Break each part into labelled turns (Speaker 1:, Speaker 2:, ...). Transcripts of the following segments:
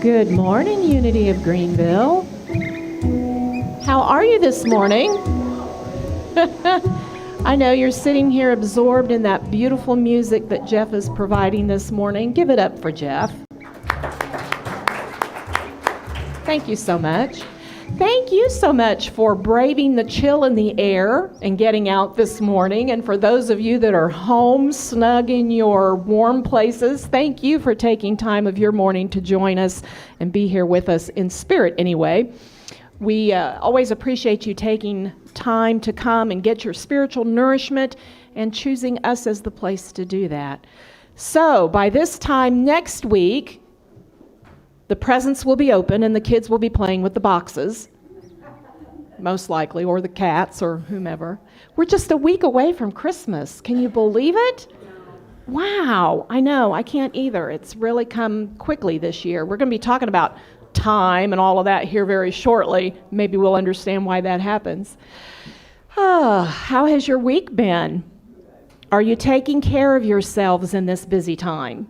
Speaker 1: Good morning, Unity of Greenville. How are you this morning? I know you're sitting here absorbed in that beautiful music that Jeff is providing this morning. Give it up for Jeff. Thank you so much. Thank you so much for braving the chill in the air and getting out this morning. And for those of you that are home, snug in your warm places, thank you for taking time of your morning to join us and be here with us in spirit anyway. We always appreciate you taking time to come and get your spiritual nourishment and choosing us as the place to do that. So by this time next week, the presents will be open and the kids will be playing with the boxes, most likely, or the cats or whomever. We're just a week away from Christmas. Can you believe it? Wow, I know, I can't either. It's really come quickly this year. We're going to be talking about time and all of that here very shortly. Maybe we'll understand why that happens. How has your week been? Are you taking care of yourselves in this busy time?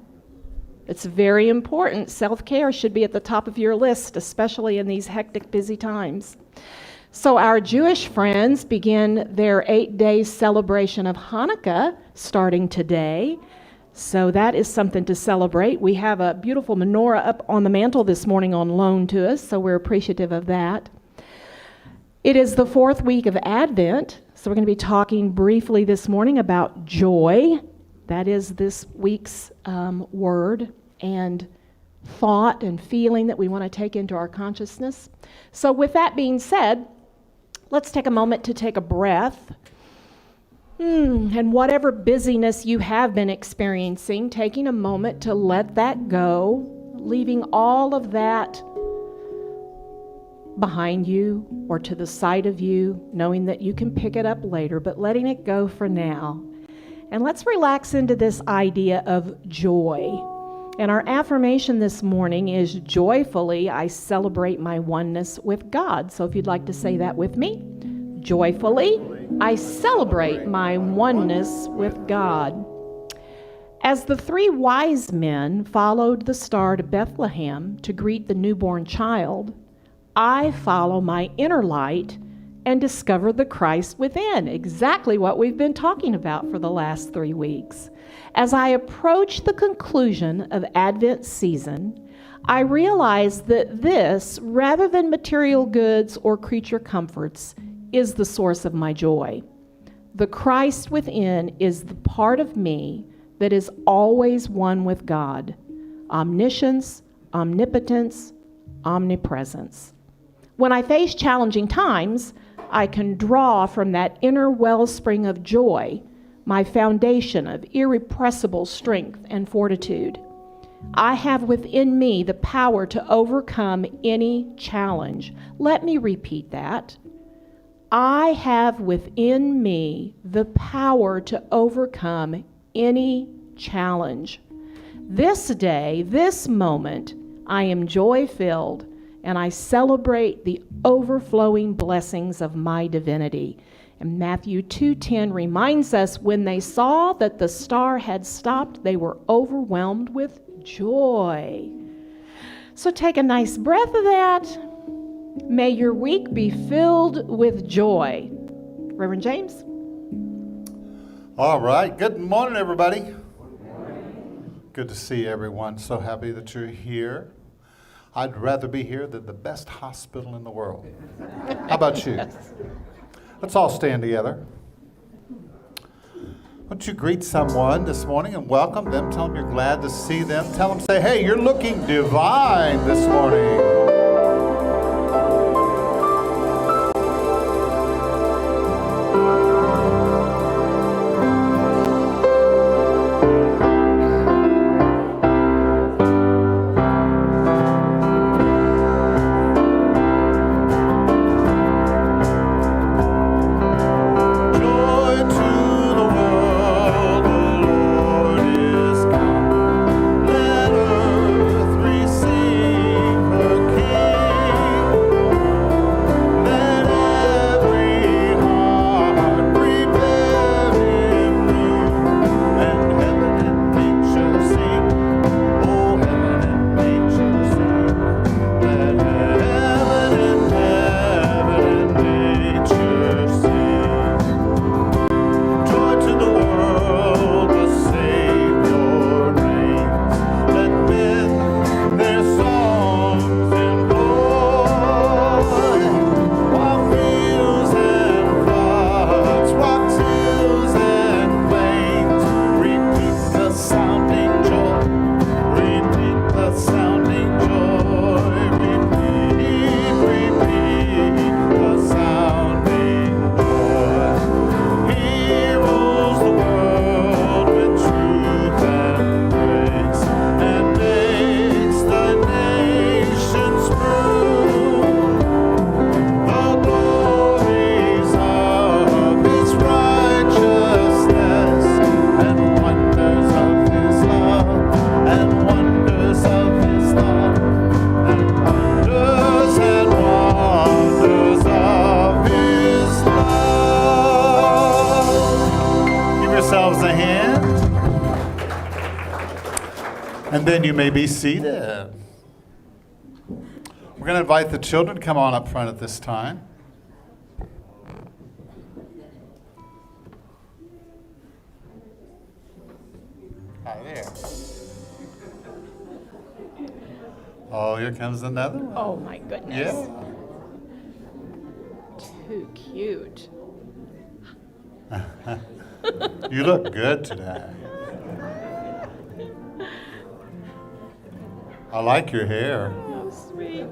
Speaker 1: It's very important. Self-care should be at the top of your list, especially in these hectic, busy times. So our Jewish friends begin their 8-day celebration of Hanukkah starting today. So that is something to celebrate. We have a beautiful menorah up on the mantle this morning on loan to us, so we're appreciative of that. It is the 4th week of Advent, so we're going to be talking briefly this morning about joy. That is this week's word and thought and feeling that we want to take into our consciousness. So with that being said, let's take a moment to take a breath. And whatever busyness you have been experiencing, taking a moment to let that go, leaving all of that behind you or to the side of you, knowing that you can pick it up later, but letting it go for now. And let's relax into this idea of joy. And our affirmation this morning is, joyfully I celebrate my oneness with God. So if you'd like to say that with me, joyfully I celebrate my oneness with God. As the 3 wise men followed the star to Bethlehem to greet the newborn child, I follow my inner light and discover the Christ within, exactly what we've been talking about for the last 3 weeks. As I approach the conclusion of Advent season, I realize that this, rather than material goods or creature comforts, is the source of my joy. The Christ within is the part of me that is always one with God. Omniscience, omnipotence, omnipresence. When I face challenging times, I can draw from that inner wellspring of joy, my foundation of irrepressible strength and fortitude. I have within me the power to overcome any challenge. Let me repeat that. I have within me the power to overcome any challenge. This day, this moment, I am joy-filled, and I celebrate the overflowing blessings of my divinity. And Matthew 2:10 reminds us, when they saw that the star had stopped, they were overwhelmed with joy. So take a nice breath of that. May your week be filled with joy. Reverend James?
Speaker 2: All right. Good morning, everybody. Good to see everyone. So happy that you're here. I'd rather be here than the best hospital in the world. How about you? Let's all stand together. Why don't you greet someone this morning and welcome them. Tell them you're glad to see them. Tell them, say, hey, you're looking divine this morning.
Speaker 3: King.
Speaker 2: And then you may be seated. We're going to invite the children to come on up front at this time. Hi there. Oh, here comes another one.
Speaker 1: Oh my goodness.
Speaker 2: Yeah.
Speaker 1: Too cute.
Speaker 2: You look good today. I like your hair.
Speaker 1: Oh, sweet.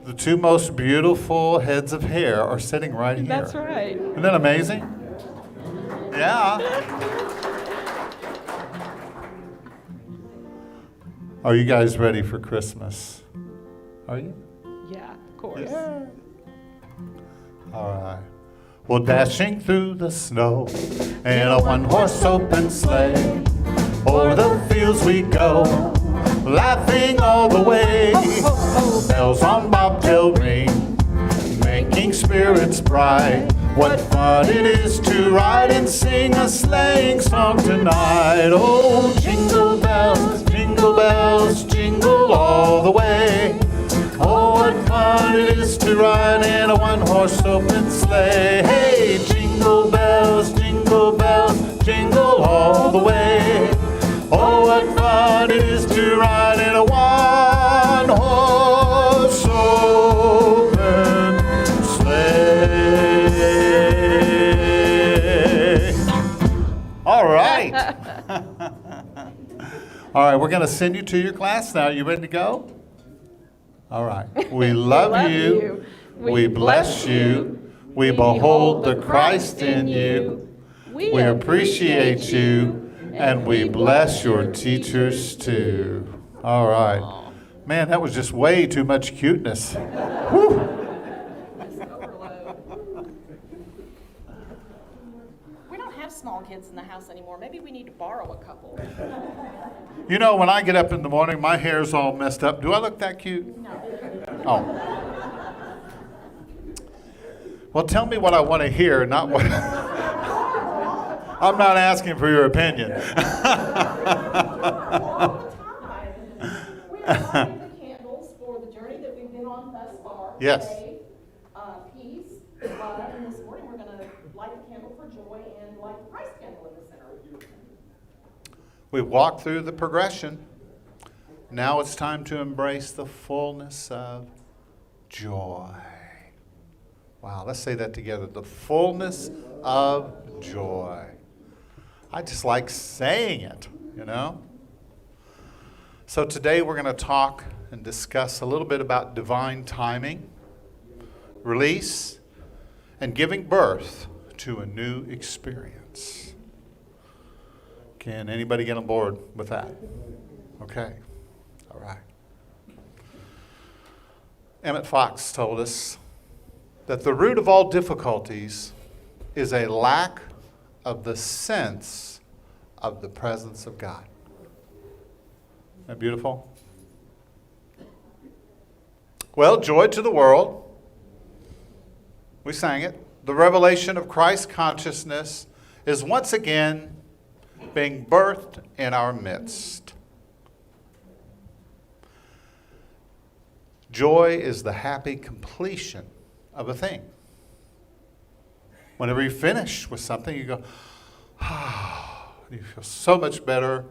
Speaker 2: The two most beautiful heads of hair are sitting right here.
Speaker 1: That's right.
Speaker 2: Isn't that amazing? Yeah. Are you guys ready for Christmas? Are you?
Speaker 1: Yeah, of course.
Speaker 2: Yeah. All right. Well, dashing through the snow in a one-horse open sleigh, o'er the fields we go, laughing all the way. Bells on bobtail ring, making spirits bright. What fun it is to ride and sing a sleighing song tonight. Oh, jingle bells, jingle all the way. Oh, what fun it is to ride in a one-horse open sleigh. Hey, jingle bells, jingle all the way. Oh, what fun it is to ride in a one-horse open sleigh. All right. All right, we're going to send you to your class now. You ready to go? All right. We love you. We bless you. We behold the Christ in you. We appreciate you. And we bless your teachers too. All right. Man, that was just way too much cuteness. Whew.
Speaker 1: We don't have small kids in the house anymore. Maybe we need to borrow a couple.
Speaker 2: You know, when I get up in the morning, my hair's all messed up. Do I look that cute?
Speaker 1: No.
Speaker 2: Oh. Well, tell me what I want to hear, not what... I'm not asking for your opinion.
Speaker 1: All the time. We are lighting the candles for the journey that we've been on thus far.
Speaker 2: Yes.
Speaker 1: Faith, peace, love, and this morning we're going to light the candle for joy and light the Christ candle in the center.
Speaker 2: We've walked through the progression. Now it's time to embrace the fullness of joy. Wow, let's say that together. The fullness of joy. I just like saying it, you know? So today we're going to talk and discuss a little bit about divine timing, release, and giving birth to a new experience. Can anybody get on board with that? Okay. All right. Emmett Fox told us that the root of all difficulties is a lack of the sense of the presence of God. Isn't that beautiful? Well, joy to the world. We sang it. The revelation of Christ consciousness is once again being birthed in our midst. Joy is the happy completion of a thing. Whenever you finish with something, you go, ah, you feel so much better.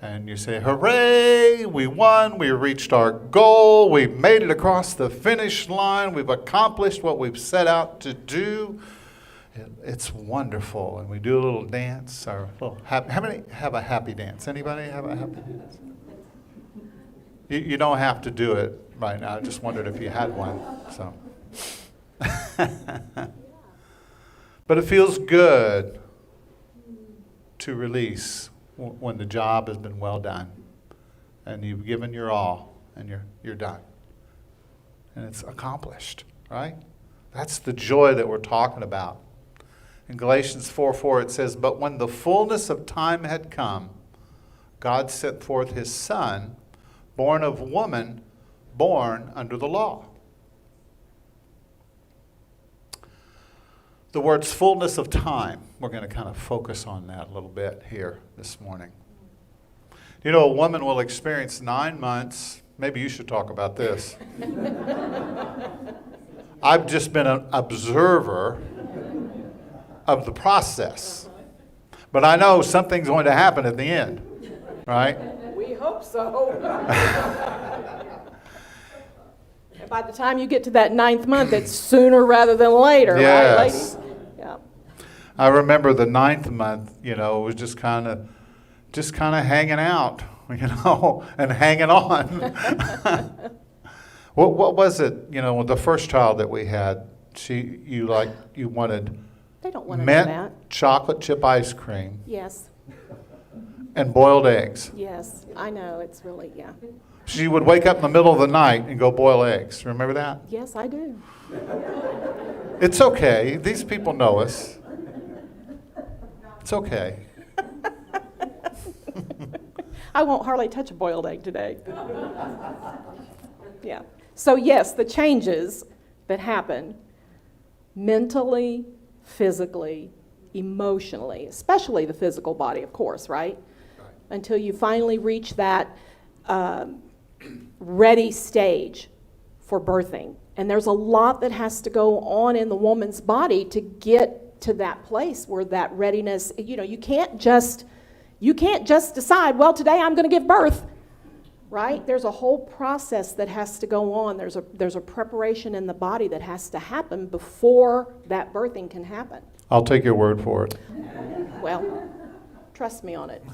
Speaker 2: And you say, hooray, we won, we reached our goal, we made it across the finish line, we've accomplished what we've set out to do. It's wonderful. And we do a little dance. Or little happy, how many have a happy dance? Anybody have a happy dance? You don't have to do it right now. I just wondered if you had one. So. But it feels good to release when the job has been well done and you've given your all and you're done and it's accomplished, right? That's the joy that we're talking about. In Galatians 4:4 it says, but when the fullness of time had come, God sent forth his Son, born of woman, born under the law. The words fullness of time, we're going to kind of focus on that a little bit here this morning. You know, a woman will experience 9 months. Maybe you should talk about this. I've just been an observer of the process. But I know something's going to happen at the end, right?
Speaker 1: We hope so. And by the time you get to that 9th month, it's sooner rather than later,
Speaker 2: Yes.
Speaker 1: right, ladies? Yeah.
Speaker 2: I remember the 9th month, you know, it was just kind of hanging out, you know, and hanging on. What was it, you know, with the first child that we had, you wanted
Speaker 1: They don't want to know that.
Speaker 2: mint chocolate chip ice cream
Speaker 1: Yes,
Speaker 2: and boiled eggs.
Speaker 1: yes, I know, it's really, yeah.
Speaker 2: She would wake up in the middle of the night and go boil eggs. Remember that?
Speaker 1: Yes, I do.
Speaker 2: It's okay. These people know us. It's okay.
Speaker 1: I won't hardly touch a boiled egg today. Yeah. So yes, the changes that happen mentally, physically, emotionally, especially the physical body, of course, right? Until you finally reach that ready stage for birthing. And there's a lot that has to go on in the woman's body to get to that place where that readiness, you know, you can't just decide, well, today I'm going to give birth, right? There's a whole process that has to go on. There's a preparation in the body that has to happen before that birthing can happen.
Speaker 2: I'll take your word for it.
Speaker 1: Well, trust me on it.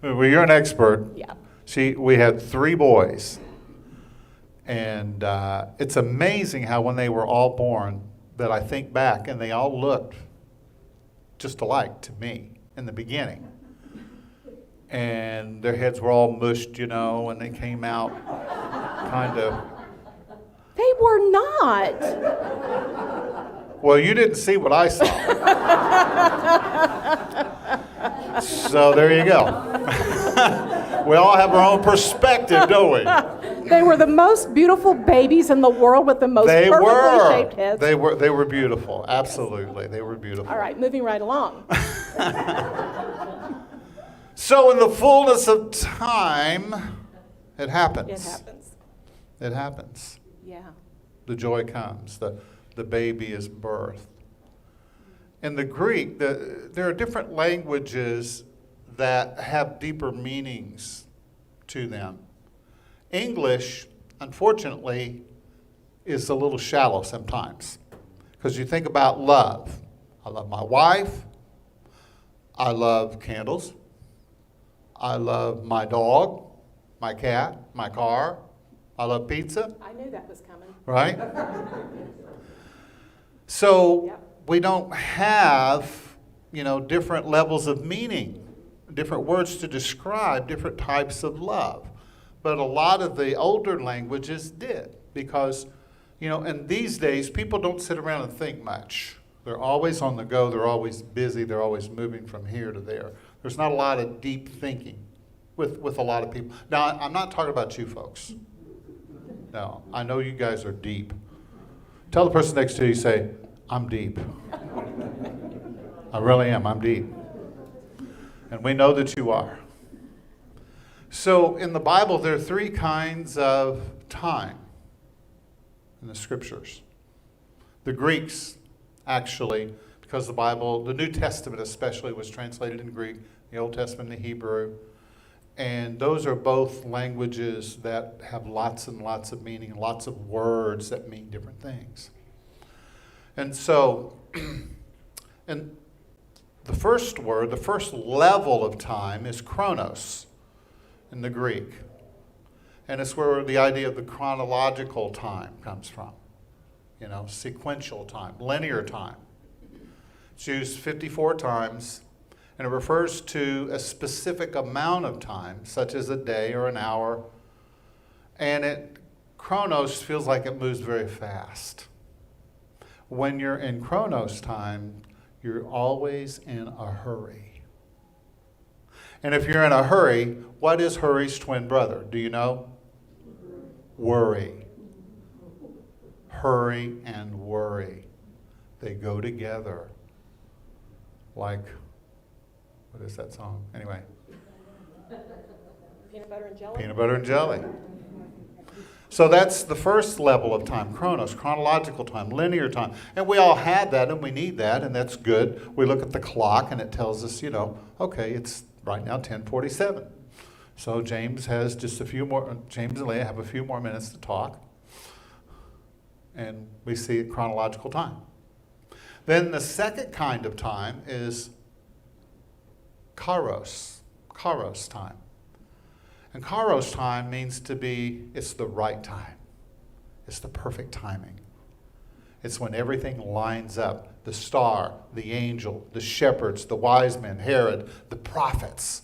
Speaker 2: Well, you're an expert.
Speaker 1: Yeah.
Speaker 2: We had 3 boys. And it's amazing how when they were all born that I think back and they all looked just alike to me in the beginning. And their heads were all mushed, you know, and they came out kind of.
Speaker 1: They were not.
Speaker 2: Well, you didn't see what I saw. So there you go. We all have our own perspective, don't we?
Speaker 1: They were the most beautiful babies in the world with the most perfectly shaped heads.
Speaker 2: They were beautiful. Absolutely. They were beautiful.
Speaker 1: All right, moving right along.
Speaker 2: So in the fullness of time, it happens.
Speaker 1: It happens.
Speaker 2: It happens.
Speaker 1: Yeah.
Speaker 2: The joy comes. The baby is birthed. In the Greek, there are different languages that have deeper meanings to them. English, unfortunately, is a little shallow sometimes. Because you think about love. I love my wife. I love candles. I love my dog, my cat, my car. I love pizza.
Speaker 1: I knew that was coming.
Speaker 2: Right? So
Speaker 1: Yep.
Speaker 2: we don't have, you know, different levels of meaning, different words to describe different types of love. But a lot of the older languages did because, you know, in these days, people don't sit around and think much. They're always on the go. They're always busy. They're always moving from here to there. There's not a lot of deep thinking with a lot of people. Now, I'm not talking about you folks. No, I know you guys are deep. Tell the person next to you, say, I'm deep. I really am. I'm deep. And we know that you are. So in the Bible, there are 3 kinds of time in the scriptures. The Greeks, actually, because the Bible, the New Testament especially, was translated in Greek, the Old Testament in Hebrew. And those are both languages that have lots and lots of meaning, lots of words that mean different things. And so, and the first word, the first level of time is chronos in the Greek. And it's where the idea of the chronological time comes from. You know, sequential time, linear time. It's used 54 times, and it refers to a specific amount of time, such as a day or an hour. And chronos feels like it moves very fast. When you're in chronos time, you're always in a hurry. And if you're in a hurry, what is hurry's twin brother? Do you know? Worry. Hurry and worry. They go together like, what is that song? Anyway.
Speaker 1: Peanut butter and jelly?
Speaker 2: Peanut butter and jelly. So that's the first level of time, chronos, chronological time, linear time. And we all have that and we need that, and that's good. We look at the clock and it tells us, okay, it's right now 10:47. So James and Leah have a few more minutes to talk. And we see chronological time. Then the second kind of time is kairos time. And kairos time means it's the right time. It's the perfect timing. It's when everything lines up. The star, the angel, the shepherds, the wise men, Herod, the prophets.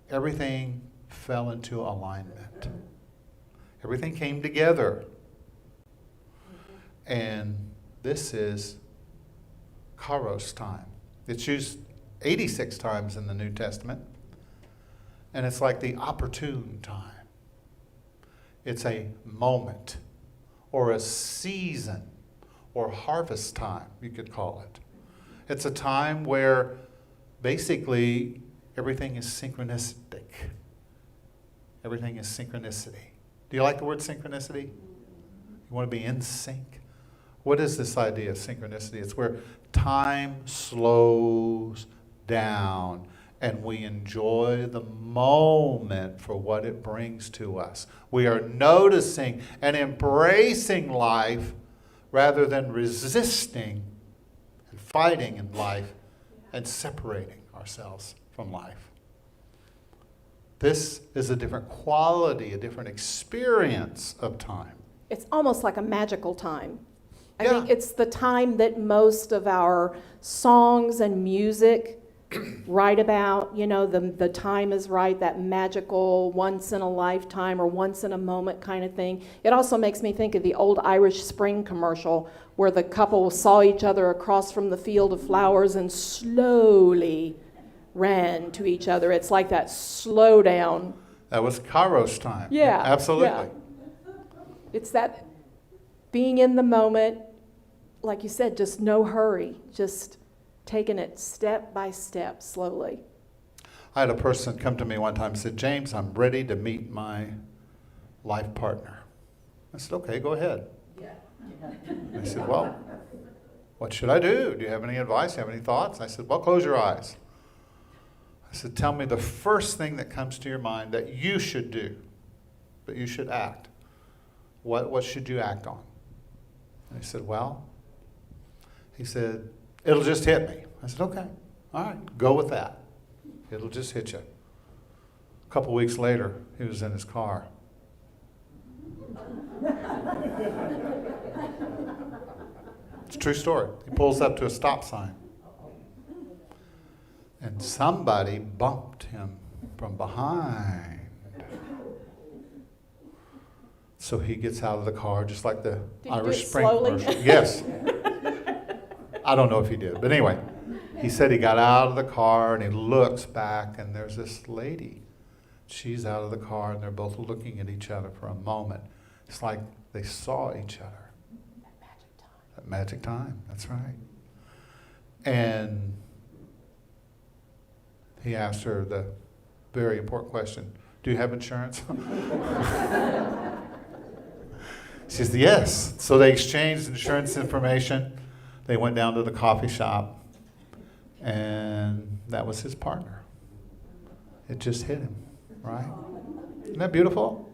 Speaker 2: Everything fell into alignment. Everything came together. And this is kairos time. It's used 86 times in the New Testament. And it's like the opportune time. It's a moment or a season or harvest time, you could call it. It's a time where basically everything is synchronistic. Everything is synchronicity. Do you like the word synchronicity? You want to be in sync? What is this idea of synchronicity? It's where time slows down and we enjoy the moment for what it brings to us. We are noticing and embracing life rather than resisting and fighting in life and separating ourselves from life. This is a different quality, a different experience of time.
Speaker 1: It's almost like a magical time. I
Speaker 2: Yeah.
Speaker 1: think it's the time that most of our songs and music write about. The time is right, that magical once in a lifetime or once in a moment kind of thing. It also makes me think of the old Irish Spring commercial where the couple saw each other across from the field of flowers and slowly ran to each other. It's like that slow down.
Speaker 2: That was kairos time.
Speaker 1: Yeah.
Speaker 2: Absolutely.
Speaker 1: Yeah. It's that being in the moment, like you said, just no hurry, just taking it step by step, slowly.
Speaker 2: I had a person come to me one time and said, James, I'm ready to meet my life partner. I said, okay, go ahead. They said, well, what should I do? Do you have any advice? Do you have any thoughts? I said, well, close your eyes. I said, tell me the first thing that comes to your mind that you should do, that you should act. What should you act on? And he said, it'll just hit me. I said, okay, all right, go with that. It'll just hit you. A couple weeks later, he was in his car. It's a true story. He pulls up to a stop sign. And somebody bumped him from behind. So he gets out of the car, just like the Irish Spring commercial. Yes. I don't know if he did, but anyway, he said he got out of the car and he looks back and there's this lady. She's out of the car and they're both looking at each other for a moment. It's like they saw each other. That magic time, that's right. And he asked her the very important question, do you have insurance? She says, yes. So they exchanged insurance information. They went down to the coffee shop, and that was his partner. It just hit him, right? Isn't that beautiful?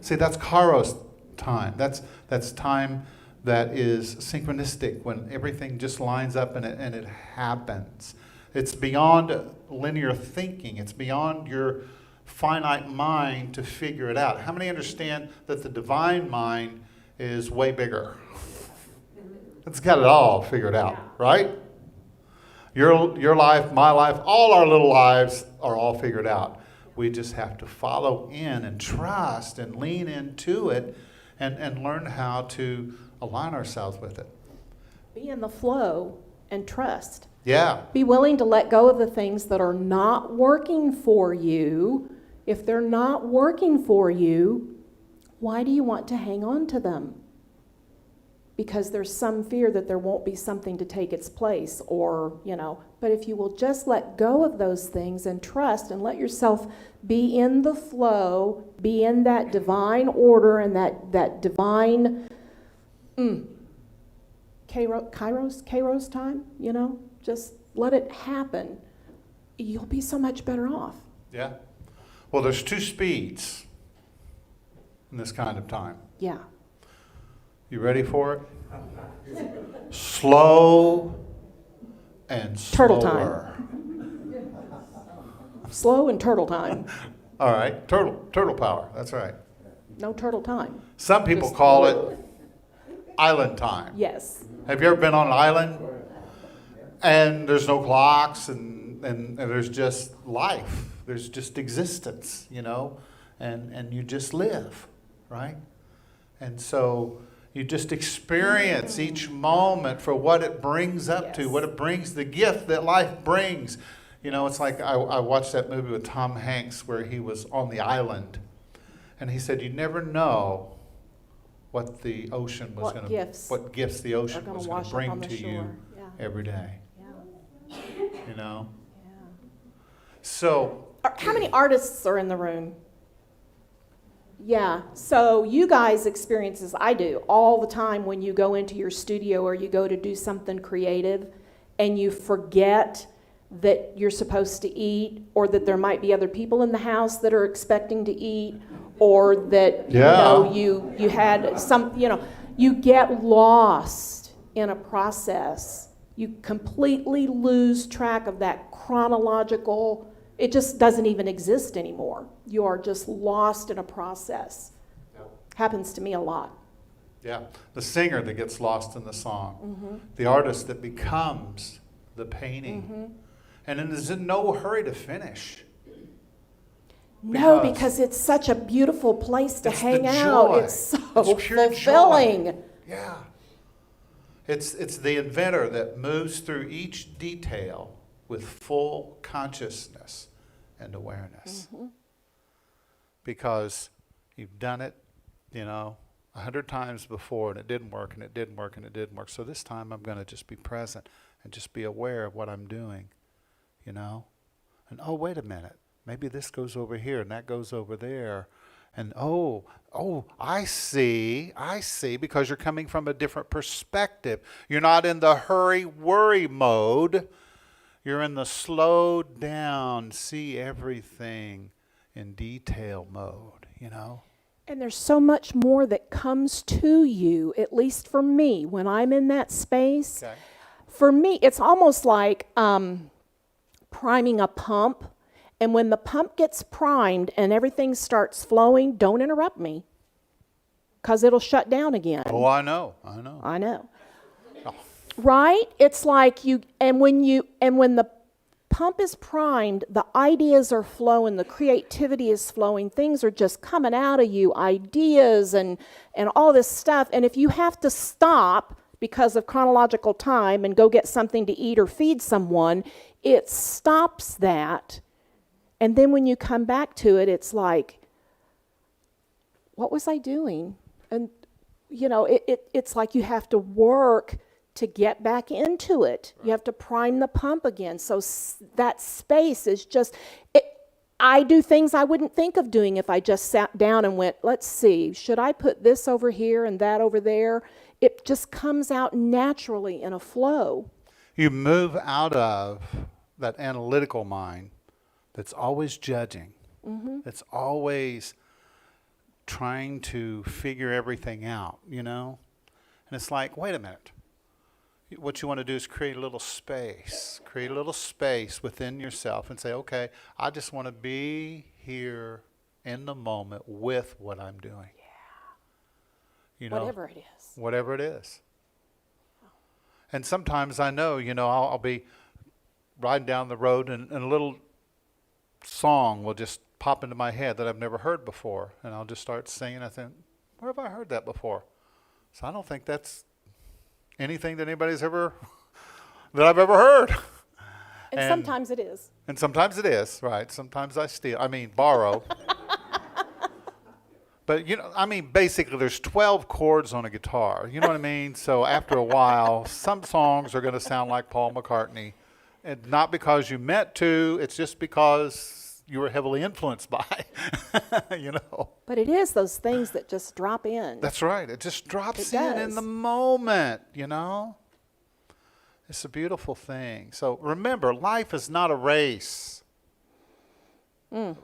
Speaker 2: See, that's kairos time. That's time that is synchronistic, when everything just lines up and it happens. It's beyond linear thinking. It's beyond your finite mind to figure it out. How many understand that the divine mind is way bigger? It's got it all figured out, right? Your life, my life, all our little lives are all figured out. We just have to follow in and trust and lean into it and learn how to align ourselves with it.
Speaker 1: Be in the flow and trust.
Speaker 2: Yeah.
Speaker 1: Be willing to let go of the things that are not working for you. If they're not working for you, why do you want to hang on to them? because there's some fear that there won't be something to take its place, or, but if you will just let go of those things and trust and let yourself be in the flow, be in that divine order and that divine Kairos time, just let it happen. You'll be so much better off.
Speaker 2: Yeah. Well, there's 2 speeds in this kind of time.
Speaker 1: Yeah.
Speaker 2: You ready for it? Slow and slower.
Speaker 1: Turtle time. Slow and turtle time.
Speaker 2: All right. Turtle power. That's right.
Speaker 1: No turtle time.
Speaker 2: Some people call it island time.
Speaker 1: Yes.
Speaker 2: Have you ever been on an island and there's no clocks and there's just life. There's just existence, and you just live, right? And so you just experience each moment for what it brings up to, what it brings, the gift that life brings. It's like I watched that movie with Tom Hanks where he was on the island, and he said, you never know what the ocean was going to, what gifts the ocean was going to bring to you every day. Yeah. So,
Speaker 1: how many artists are in the room? Yeah, so you guys experience this, I do, all the time when you go into your studio or you go to do something creative and you forget that you're supposed to eat, or that there might be other people in the house that are expecting to eat, or that you had some, you get lost in a process. You completely lose track of that chronological. It just doesn't even exist anymore. You are just lost in a process. Yep. Happens to me a lot.
Speaker 2: Yeah, the singer that gets lost in the song, the artist that becomes the painting, and is in no hurry to finish.
Speaker 1: No, because it's such a beautiful place to hang out. It's so fulfilling.
Speaker 2: Joy. Yeah. It's the inventor that moves through each detail with full consciousness and awareness. Because you've done it, 100 times before, and it didn't work, and it didn't work, and it didn't work. So this time I'm going to just be present and just be aware of what I'm doing, And, oh, wait a minute. Maybe this goes over here, and that goes over there. And, I see, because you're coming from a different perspective. You're not in the hurry, worry mode. You're in the slow down, see everything in detail mode,
Speaker 1: And there's so much more that comes to you, at least for me, when I'm in that space.
Speaker 2: Okay.
Speaker 1: For me, it's almost like priming a pump. And when the pump gets primed and everything starts flowing, don't interrupt me, because it'll shut down again.
Speaker 2: Oh, I know.
Speaker 1: Oh. Right? It's like when the pump is primed, the ideas are flowing, the creativity is flowing, things are just coming out of you, ideas and all this stuff. And if you have to stop because of chronological time and go get something to eat or feed someone, it stops that. And then when you come back to it, it's like, what was I doing? And, it's like you have to work to get back into it. Right. You have to prime the pump again. So that space is just, I do things I wouldn't think of doing if I just sat down and went, let's see, should I put this over here and that over there? It just comes out naturally in a flow.
Speaker 2: You move out of that analytical mind that's always judging, that's always trying to figure everything out, And it's like, wait a minute. What you want to do is create a little space within yourself and say, okay, I just want to be here in the moment with what I'm doing.
Speaker 1: Yeah. Whatever it is.
Speaker 2: Whatever it is. And sometimes I know, I'll be riding down the road and a little song will just pop into my head that I've never heard before, and I'll just start singing. I think, where have I heard that before? So I don't think that's anything that I've ever heard.
Speaker 1: And sometimes it is.
Speaker 2: And sometimes it is, right? Sometimes I borrow. But, basically there's 12 chords on a guitar. You know what I mean? So after a while, some songs are going to sound like Paul McCartney. And not because you meant to, it's just because you were heavily influenced by,
Speaker 1: But it is those things that just drop in.
Speaker 2: That's right. It just drops
Speaker 1: It
Speaker 2: in
Speaker 1: does.
Speaker 2: the moment, It's a beautiful thing. So remember, life is not a race.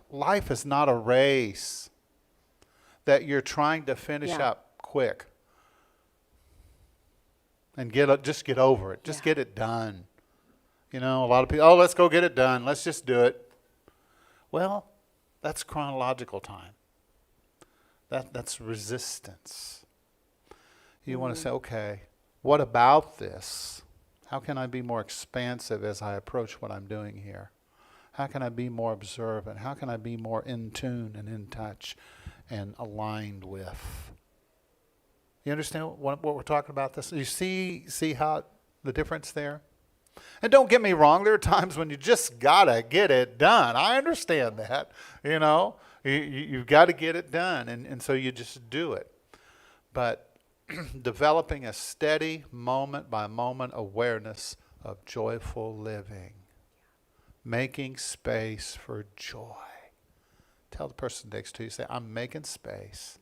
Speaker 2: Life is not a race that you're trying to finish up quick and just get over it. Just get it done. A lot of people, let's go get it done. Let's just do it. Well, that's chronological time. That's resistance. You want to say, okay, what about this? How can I be more expansive as I approach what I'm doing here? How can I be more observant? How can I be more in tune and in touch and aligned with? You understand what we're talking about? This, you see how the difference there? And don't get me wrong, there are times when you just gotta get it done. I understand that. You've got to get it done, and so you just do it. But developing a steady moment by moment awareness of joyful living, making space for joy. Tell the person next to you, say, I'm making space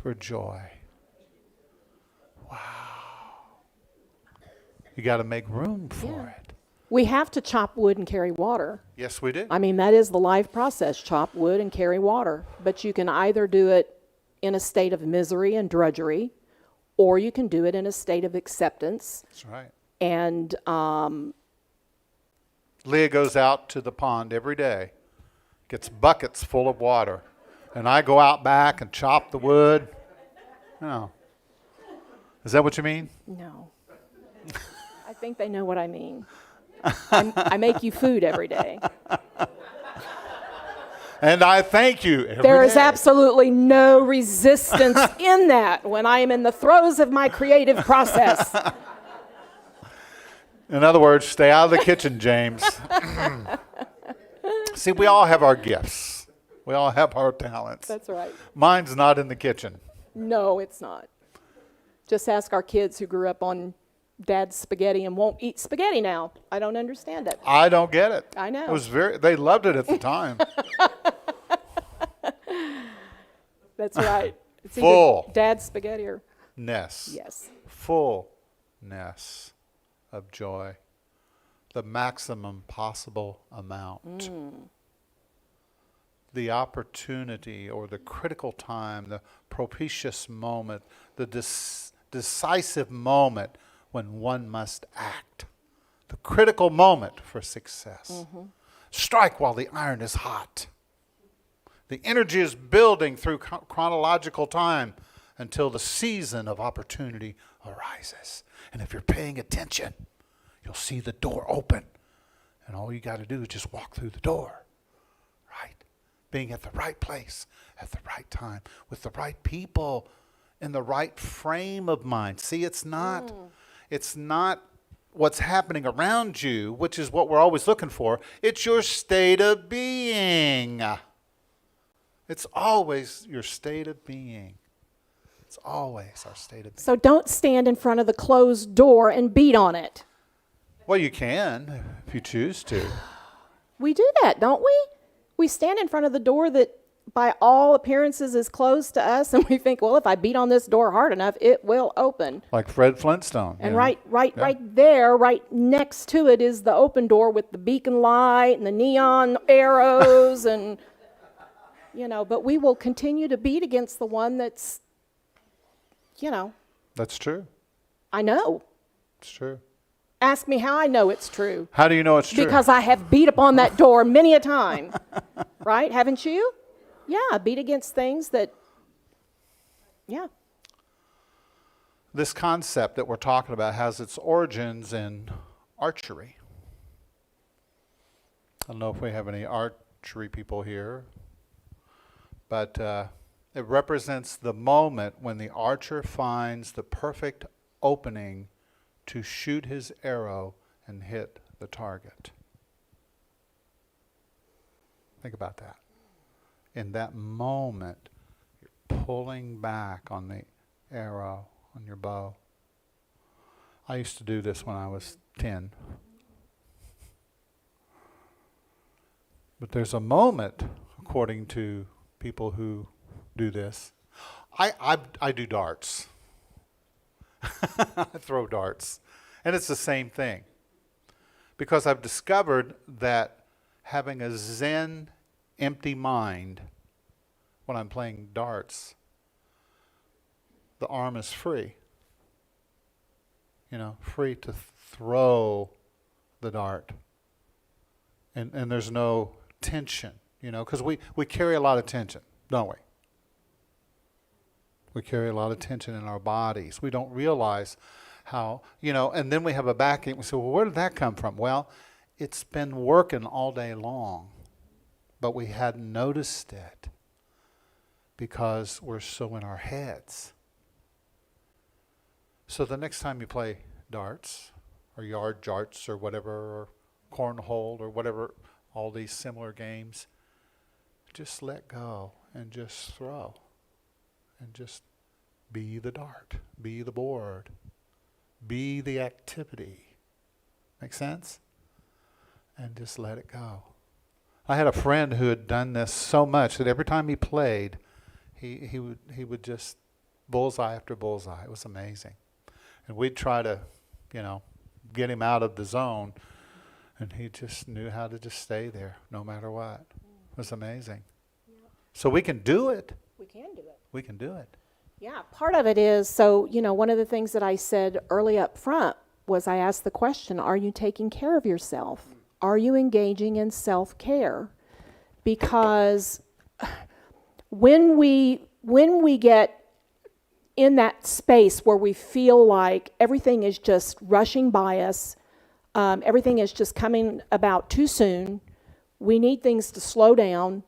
Speaker 2: for joy. Wow. You got to make room for it.
Speaker 1: We have to chop wood and carry water.
Speaker 2: Yes, we do.
Speaker 1: I mean, that is the life process, chop wood and carry water. But you can either do it in a state of misery and drudgery, or you can do it in a state of acceptance.
Speaker 2: That's right.
Speaker 1: And
Speaker 2: Leah goes out to the pond every day, gets buckets full of water, and I go out back and chop the wood. No. Is that what you mean?
Speaker 1: no. I think they know what I mean. I make you food every day.
Speaker 2: And I thank you every
Speaker 1: There is
Speaker 2: day.
Speaker 1: absolutely no resistance in that when I am in the throes of my creative process.
Speaker 2: In other words, stay out of the kitchen, James. See, we all have our gifts. We all have our talents.
Speaker 1: That's right.
Speaker 2: Mine's not in the kitchen.
Speaker 1: No, it's not. Just ask our kids who grew up on Dad's spaghetti and won't eat spaghetti now. I don't understand it.
Speaker 2: I don't get it.
Speaker 1: I know.
Speaker 2: It was they loved it at the time.
Speaker 1: That's right. It's
Speaker 2: Full.
Speaker 1: either Dad's spaghetti or
Speaker 2: Ness.
Speaker 1: yes.
Speaker 2: Fullness of joy. The maximum possible amount. The opportunity or the critical time, the propitious moment, the decisive moment when one must act. The critical moment for success. Strike while the iron is hot. The energy is building through chronological time until the season of opportunity arises. And if you're paying attention, you'll see the door open. And all you got to do is just walk through the door. Right? Being at the right place at the right time with the right people in the right frame of mind. See, it's not what's happening around you, which is what we're always looking for. It's your state of being. It's always your state of being. It's always our state of being.
Speaker 1: So don't stand in front of the closed door and beat on it.
Speaker 2: Well, you can if you choose to.
Speaker 1: We do that, don't we? We stand in front of the door that by all appearances is closed to us, and we think, well, if I beat on this door hard enough, it will open.
Speaker 2: Like Fred Flintstone.
Speaker 1: And right there, right next to it is the open door with the beacon light and the neon arrows and, but we will continue to beat against the one that's,
Speaker 2: That's true.
Speaker 1: I know.
Speaker 2: It's true.
Speaker 1: Ask me how I know it's true.
Speaker 2: How do you know it's true?
Speaker 1: Because I have beat upon that door many a time. Right? Haven't you? Yeah, beat against things that,
Speaker 2: This concept that we're talking about has its origins in archery. I don't know if we have any archery people here, but it represents the moment when the archer finds the perfect opening to shoot his arrow and hit the target. Think about that. in that moment, you're pulling back on the arrow, on your bow. I used to do this when I was 10. But there's a moment, according to people who do this. I do darts. I throw darts. And it's the same thing. Because I've discovered that having a zen, empty mind when I'm playing darts, the arm is free. Free to throw the dart. And there's no tension, because we carry a lot of tension, don't we? We carry a lot of tension in our bodies. We don't realize how, and then we have a backache. We say, well, where did that come from? Well, it's been working all day long, but we hadn't noticed it because we're so in our heads. So the next time you play darts or yard darts or whatever, or cornhole or whatever, all these similar games, just let go and just throw and just be the dart, be the board, be the activity. Make sense? And just let it go. I had a friend who had done this so much that every time he played, he would just bullseye after bullseye. It was amazing. And we'd try to, get him out of the zone, and he just knew how to just stay there no matter what. It was amazing. Yeah. So we can do it.
Speaker 1: We can do it.
Speaker 2: We can do it.
Speaker 1: Yeah, part of it is, one of the things that I said early up front was I asked the question, are you taking care of yourself? Are you engaging in self-care? Because when we get in that space where we feel like everything is just rushing by us, everything is just coming about too soon, we need things to slow down.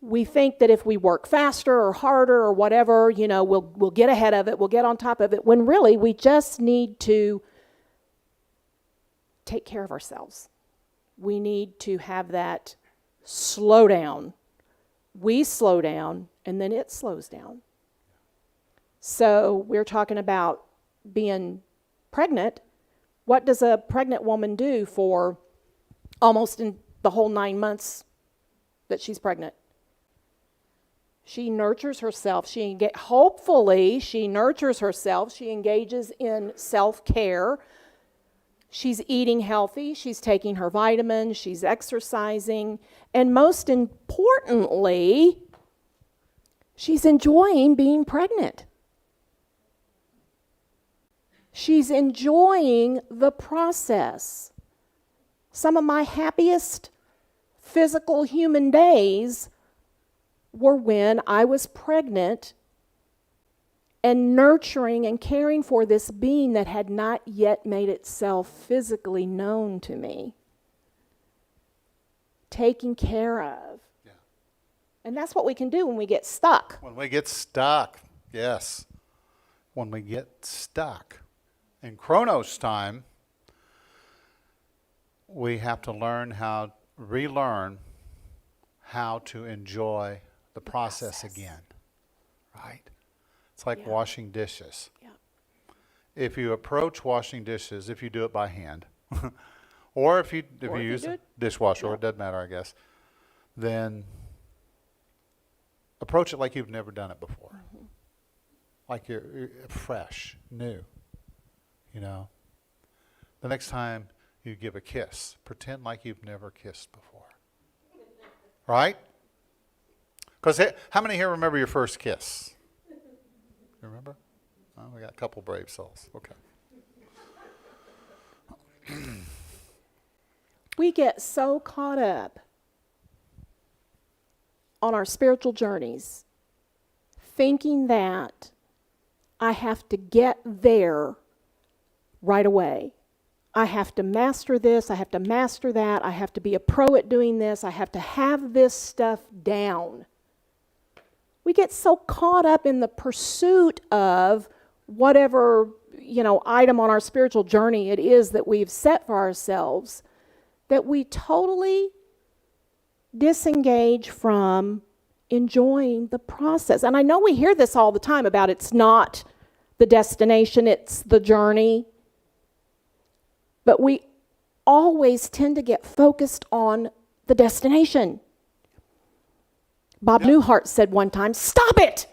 Speaker 1: We think that if we work faster or harder or whatever, we'll get ahead of it, we'll get on top of it, when really we just need to take care of ourselves. We need to have that slow down. We slow down, and then it slows down. So we're talking about being pregnant. What does a pregnant woman do for almost in the whole 9 months that she's pregnant? She nurtures herself. Hopefully, she nurtures herself. She engages in self-care. She's eating healthy. She's taking her vitamins. She's exercising. And most importantly, she's enjoying being pregnant. She's enjoying the process. Some of my happiest physical human days were when I was pregnant and nurturing and caring for this being that had not yet made itself physically known to me. Taking care of. Yeah. And that's what we can do when we get stuck.
Speaker 2: When we get stuck, yes. When we get stuck. In Chronos time, we have to relearn how to enjoy the process again, right? It's like washing dishes. Yeah. If you approach washing dishes, if you do it by hand, or if you use a dishwasher, it doesn't matter, I guess, then approach it like you've never done it before. Mm-hmm. Like you're fresh, new. The next time you give a kiss, pretend like you've never kissed before. Right? Because how many here remember your first kiss? You remember? Oh, we got a couple brave souls. Okay.
Speaker 1: We get so caught up on our spiritual journeys, thinking that I have to get there right away. I have to master this, I have to master that, I have to be a pro at doing this, I have to have this stuff down. We get so caught up in the pursuit of whatever, item on our spiritual journey it is that we've set for ourselves, that we totally disengage from enjoying the process. And I know we hear this all the time about it's not the destination, it's the journey. But we always tend to get focused on the destination. Bob Newhart said one time, "Stop it!"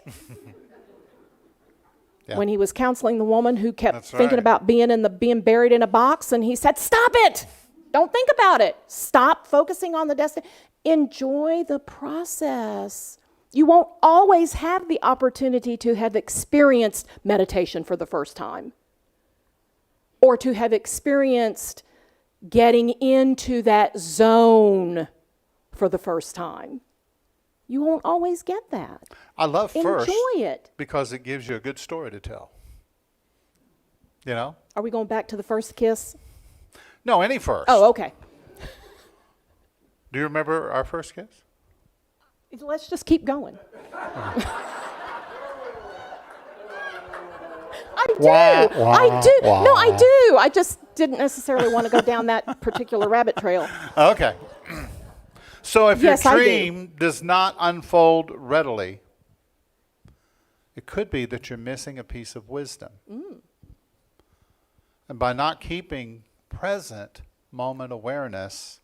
Speaker 1: When he was counseling the woman who kept thinking about being buried in a box, and he said, "Stop it! Don't think about it. Stop focusing on the destination. Enjoy the process." You won't always have the opportunity to have experienced meditation for the first time, or to have experienced getting into that zone for the first time. You won't always get that.
Speaker 2: I love first.
Speaker 1: Enjoy it.
Speaker 2: Because it gives you a good story to tell. You know?
Speaker 1: Are we going back to the first kiss?
Speaker 2: No, any first.
Speaker 1: Oh, okay.
Speaker 2: Do you remember our first kiss?
Speaker 1: Let's just keep going. I do. No, I do. I just didn't necessarily want to go down that particular rabbit trail.
Speaker 2: Okay. So if
Speaker 1: Yes,
Speaker 2: your dream does not unfold readily, it could be that you're missing a piece of wisdom. And by not keeping present moment awareness,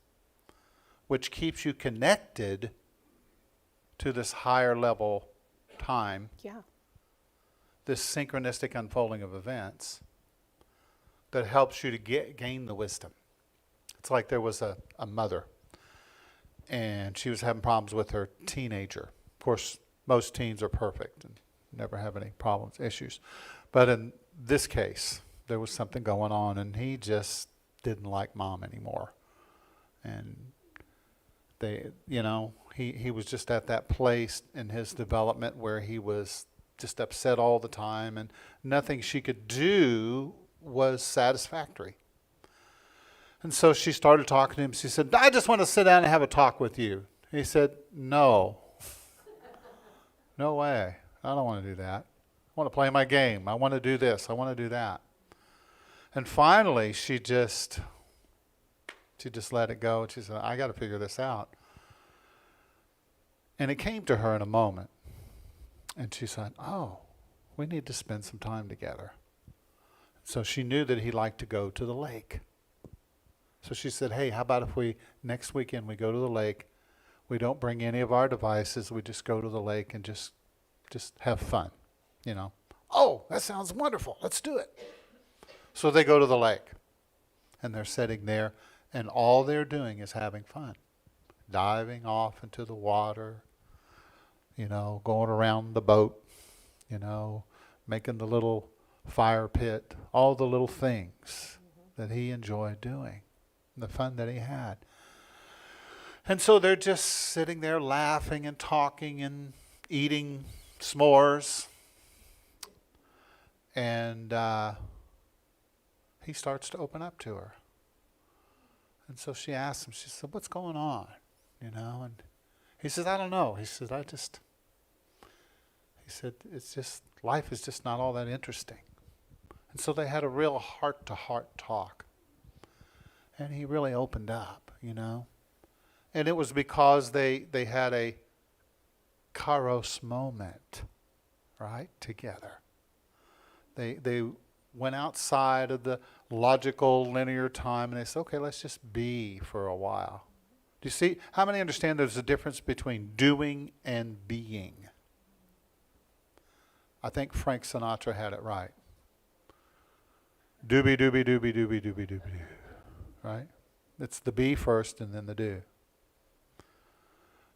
Speaker 2: which keeps you connected to this higher level time, this synchronistic unfolding of events that helps you to gain the wisdom. It's like there was a mother, and she was having problems with her teenager. Of course, most teens are perfect and never have any problems, issues. But in this case, there was something going on, and he just didn't like mom anymore. And they, he was just at that place in his development where he was just upset all the time, and nothing she could do was satisfactory. And so she started talking to him. She said, "I just want to sit down and have a talk with you." He said, "No. No way. I don't want to do that. I want to play my game. I want to do this. I want to do that." And finally, she just let it go. She said, "I got to figure this out." And it came to her in a moment. And she said, "Oh, we need to spend some time together." So she knew that he liked to go to the lake. So she said, "Hey, how about if next weekend we go to the lake, we don't bring any of our devices, we just go to the lake and just have fun, "Oh, that sounds wonderful. Let's do it." So they go to the lake, and they're sitting there, and all they're doing is having fun. Diving off into the water, going around the boat, making the little fire pit, all the little things that he enjoyed doing, the fun that he had. And so they're just sitting there laughing and talking and eating s'mores. And he starts to open up to her. And so she asks him, she said, "What's going on?" And he says, "I don't know." He said, "It's just, life is just not all that interesting." And so they had a real heart-to-heart talk. And he really opened up, And it was because they had a kairos moment, right, together. They went outside of the logical linear time, and they said, "Okay, let's just be for a while." Do you see? How many understand there's a difference between doing and being? I think Frank Sinatra had it right. Doobie, doobie, doobie, doobie, doobie, doobie, doo. Right? It's the be first and then the do.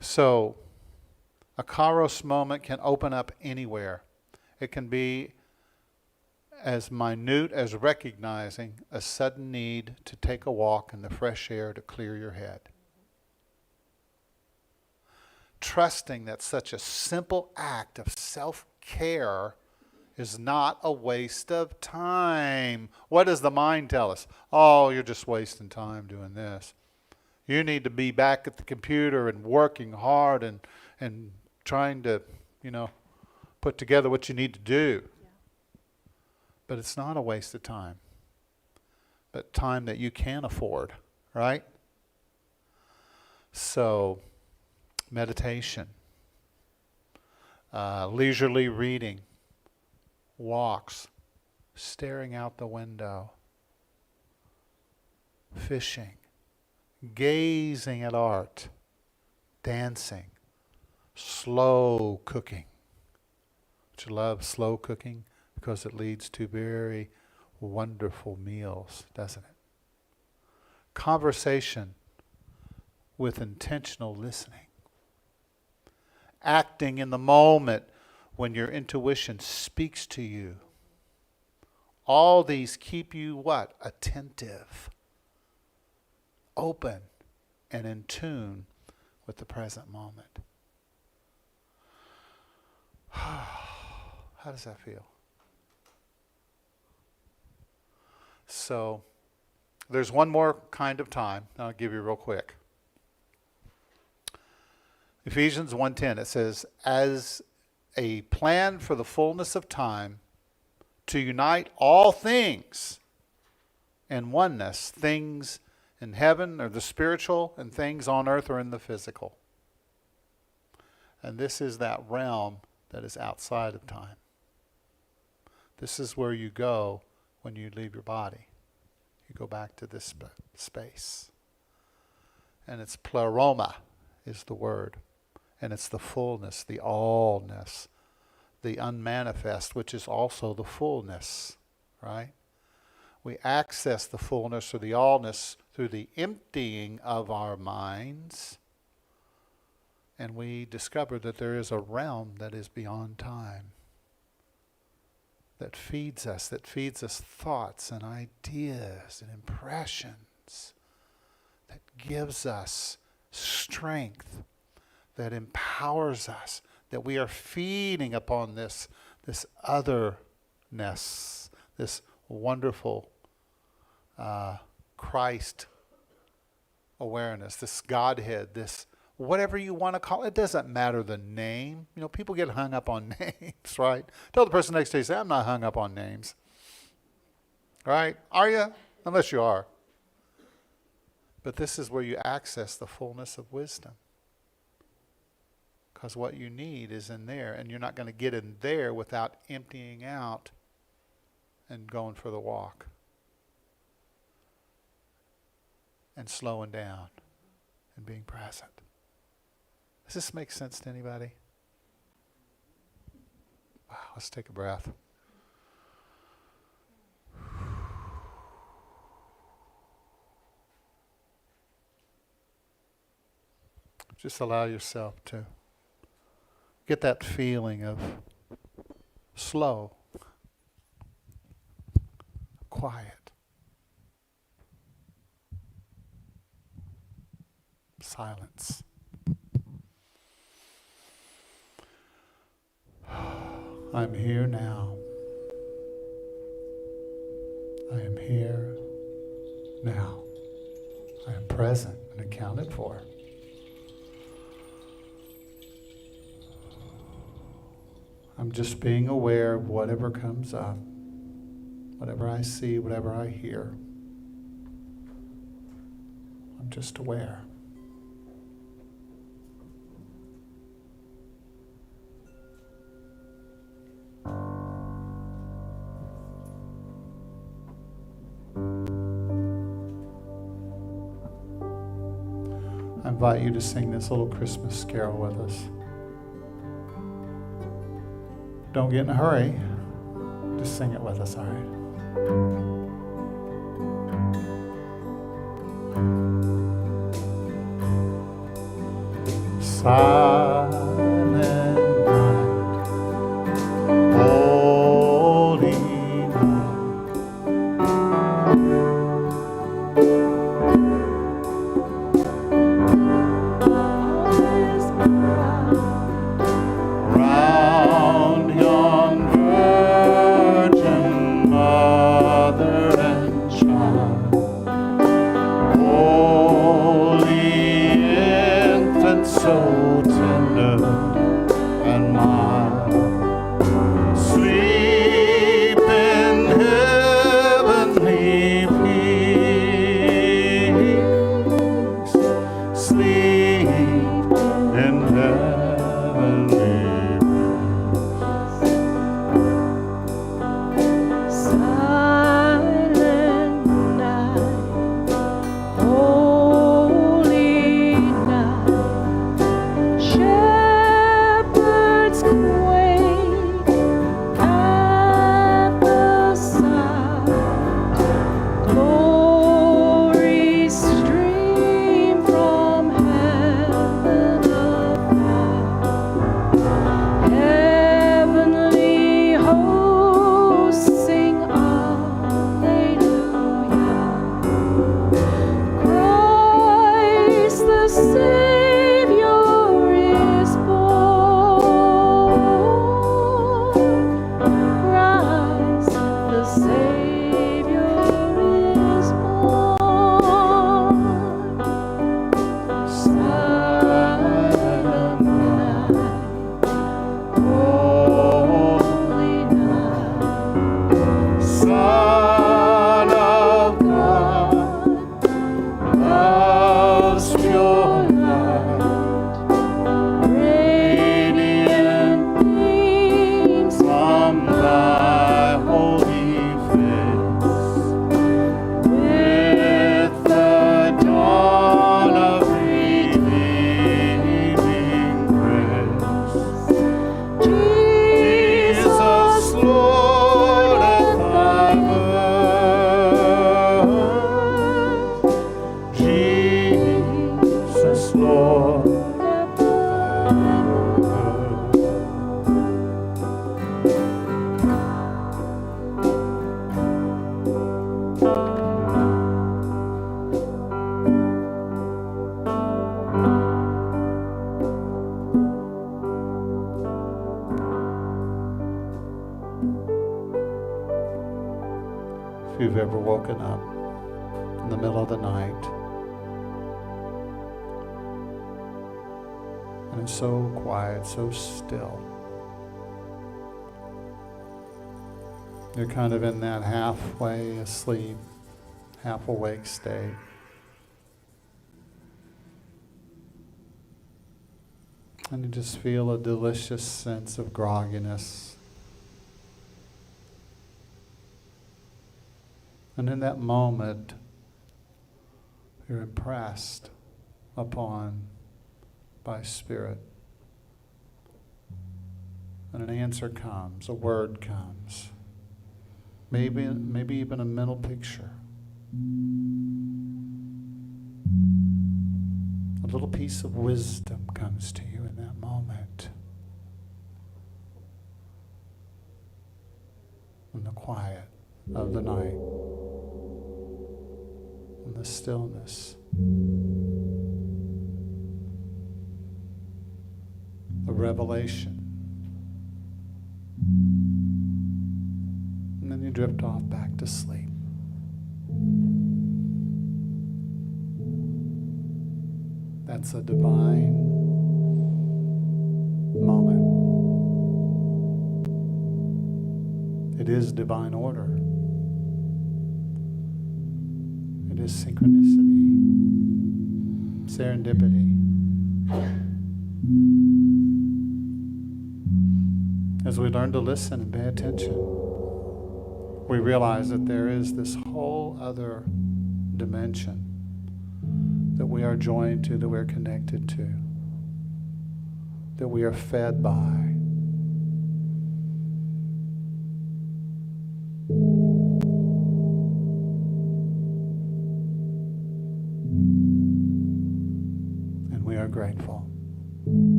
Speaker 2: So, a kairos moment can open up anywhere. It can be as minute as recognizing a sudden need to take a walk in the fresh air to clear your head. Trusting that such a simple act of self-care is not a waste of time. What does the mind tell us? "Oh, you're just wasting time doing this. You need to be back at the computer and working hard and trying to, put together what you need to do." Yeah. But it's not a waste of time, but time that you can afford, right? So, meditation. leisurely reading, walks, staring out the window, fishing, gazing at art, dancing, slow cooking. Don't you love slow cooking? Because it leads to very wonderful meals, doesn't it? Conversation with intentional listening. Acting in the moment when your intuition speaks to you. All these keep you what? Attentive, open, and in tune with the present moment. How does that feel? So, there's one more kind of time. I'll give you real quick. Ephesians 1:10, it says, as a plan for the fullness of time, to unite all things in oneness, things in heaven or the spiritual, and things on earth or in the physical. And this is that realm that is outside of time. This is where you go when you leave your body. You go back to this space. And it's pleroma is the word. And it's the fullness, the allness, the unmanifest, which is also the fullness, right? We access the fullness or the allness through the emptying of our minds. And we discover that there is a realm that is beyond time, that feeds us thoughts and ideas and impressions, that gives us strength, that empowers us, that we are feeding upon this otherness, this wonderful Christ awareness, this Godhead, this whatever you want to call it. It doesn't matter the name. You know, people get hung up on names, right? Tell the person next to you, say, I'm not hung up on names. Right? Are you? Unless you are. But this is where you access the fullness of wisdom. Because what you need is in there, and you're not going to get in there without emptying out and going for the walk. And slowing down and being present. Does this make sense to anybody? Wow, let's take a breath. Just allow yourself to get that feeling of slow, quiet, silence. I'm here now. I am here now. I am present and accounted for. I'm just being aware of whatever comes up, whatever I see, whatever I hear. I'm just aware. I invite you to sing this little Christmas carol with us. Don't get in a hurry. Just sing it with us, all right? Silent night, holy night. Round yon virgin mother and child, holy infant, so tender and mild, sleep in heavenly peace, sleep in heavenly peace. Lord. If you've ever woken up in the middle of the night and it's so quiet, so still, you're kind of in that halfway asleep, half awake state. And you just feel a delicious sense of grogginess. And in that moment, you're impressed upon by Spirit. And an answer comes, a word comes, maybe even a mental picture. A little piece of wisdom comes to you in that moment. In the quiet of the night. In the stillness. A revelation. And then you drift off back to sleep. That's a divine moment. It is divine order. It is synchronicity, serendipity. As we learn to listen and pay attention, we realize that there is this whole other dimension that we are joined to, that we're connected to, that we are fed by. And we are grateful.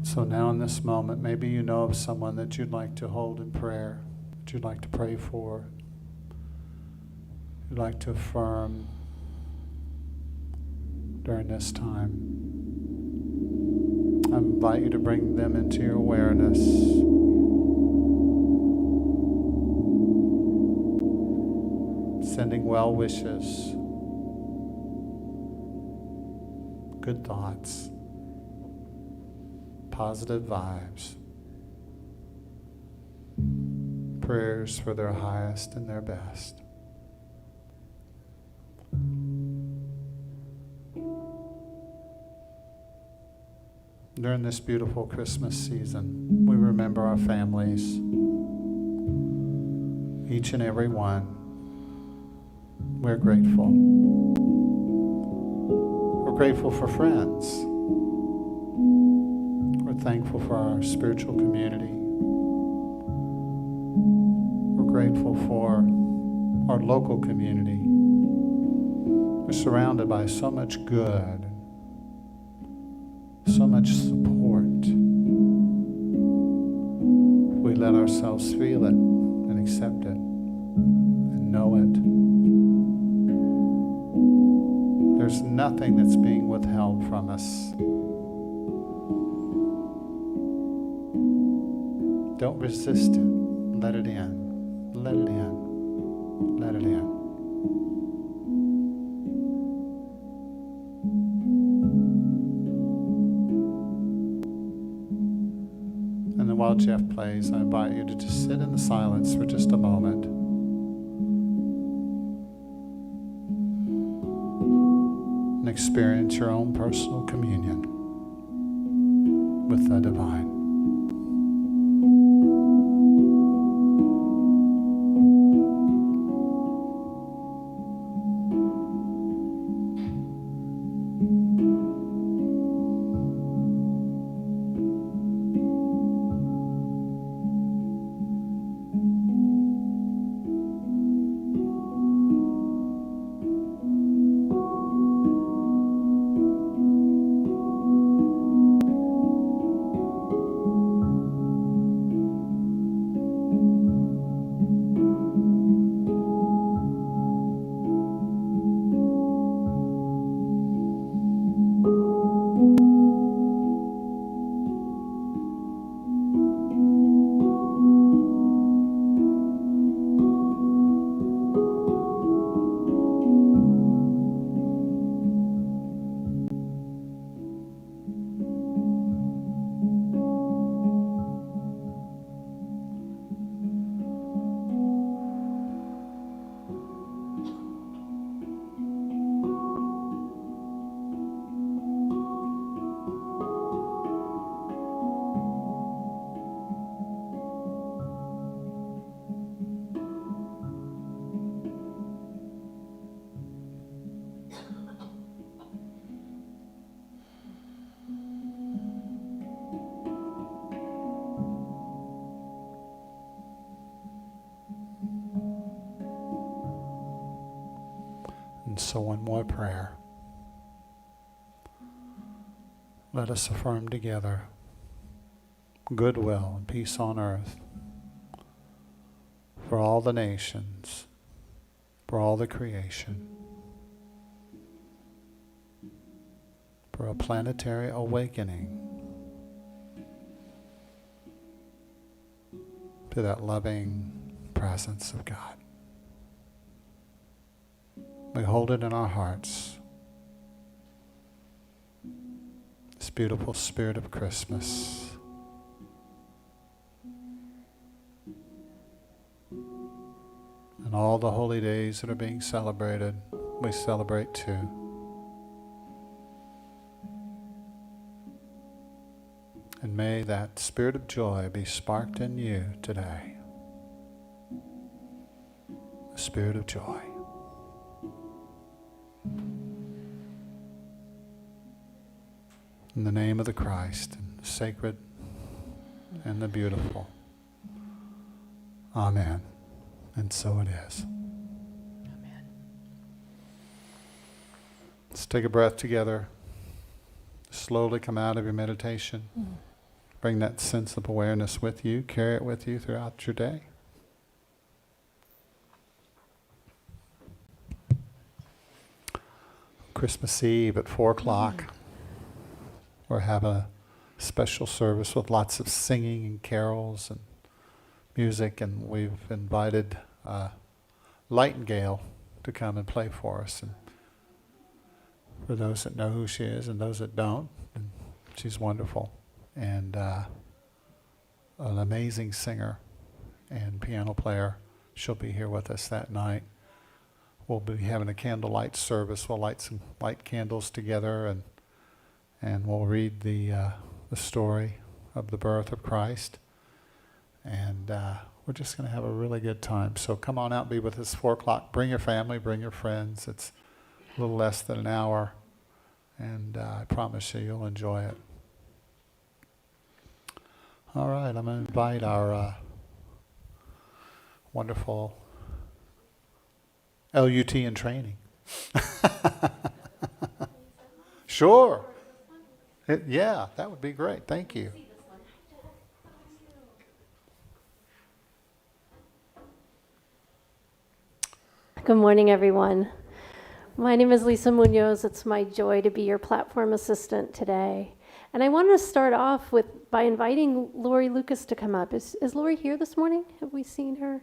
Speaker 2: So now in this moment, maybe you know of someone that you'd like to hold in prayer, that you'd like to pray for, you'd like to affirm during this time. I invite you to bring them into your awareness. Sending well wishes, good thoughts, positive vibes, prayers for their highest and their best. During this beautiful Christmas season, we remember our families, each and every one. We're grateful. We're grateful for friends. We're thankful for our spiritual community. We're grateful for our local community. We're surrounded by so much good, so much support. We let ourselves feel it and accept it and know it. There's nothing that's being withheld from us. Don't resist it. Let it in. Let it in. Let it in. And then while Jeff plays, I invite you to just sit in the silence for just a moment. And experience your own personal communion with the divine. So one more prayer. Let us affirm together goodwill and peace on earth for all the nations, for all the creation, for a planetary awakening to that loving presence of God. We hold it in our hearts. This beautiful spirit of Christmas. And all the holy days that are being celebrated, we celebrate too. And may that spirit of joy be sparked in you today. The spirit of joy. In the name of the Christ, and the sacred and the beautiful. Amen. And so it is.
Speaker 1: Amen.
Speaker 2: Let's take a breath together. Slowly come out of your meditation. Bring that sense of awareness with you. Carry it with you throughout your day. Christmas Eve at 4 o'clock. We're having a special service with lots of singing and carols and music, and we've invited Lightingale to come and play for us. And for those that know who she is and those that don't, and she's wonderful and an amazing singer and piano player. She'll be here with us that night. We'll be having a candlelight service. We'll light candles together, and we'll read the story of the birth of Christ. And we're just going to have a really good time. So come on out and be with us 4 o'clock. Bring your family, bring your friends. It's a little less than an hour, and I promise you'll enjoy it. All right, I'm going to invite our wonderful LUT in training. Sure. Yeah, that would be great. Thank you.
Speaker 3: Good morning, everyone. My name is Lisa Munoz. It's my joy to be your platform assistant today. And I wanted to start off by inviting Lori Lucas to come up. Is Lori here this morning? Have we seen her?